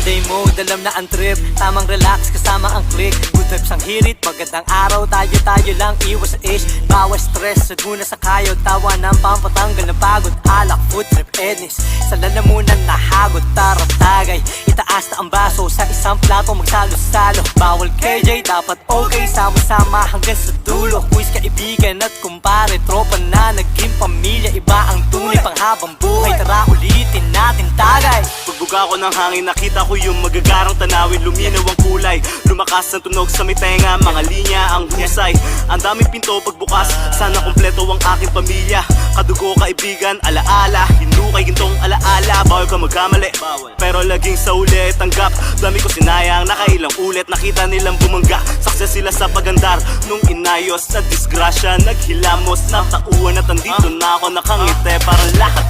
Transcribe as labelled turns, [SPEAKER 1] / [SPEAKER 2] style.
[SPEAKER 1] Monday mode, alam na ang trip. Tamang relax kasama ang click. Good vibes ang hirit, magandang araw. Tayo lang, iwas sa ish. Bawas stress, sad muna sa kayod. Tawa ng pampatanggal ng pagod. Alak, food trip, ednis. Sa lalamunan nahagod, tara tagay. Itaas na ang baso, sa isang plato magsalo-salo. Bawal KJ, dapat okay. Sama-sama hanggang sa dulo. Quiz kaibigan at kumpare. Tropa na naging pamilya. Iba ang tunay pang habang buhay. Tara ulitin natin tagay.
[SPEAKER 2] Pagbuga ko ng hangin, nakita ko yung magagarang tanawin. Luminaw ang kulay, lumakas ang tunog sa may tenga. Mga linya ang husay, ang daming pinto pagbukas. Sana kumpleto ang aking pamilya. Kadugo, kaibigan, alaala. Hinukay, gintong alaala. Bawal ka magkamali, pero laging sa uli tanggap. Dami ko sinayang, nakailang ulit. Nakita nilang bumangga, success sila sa pagandar. Nung inayos na disgrasya, naghilamos na tauhan. At andito na ako nakangiti, parang lahat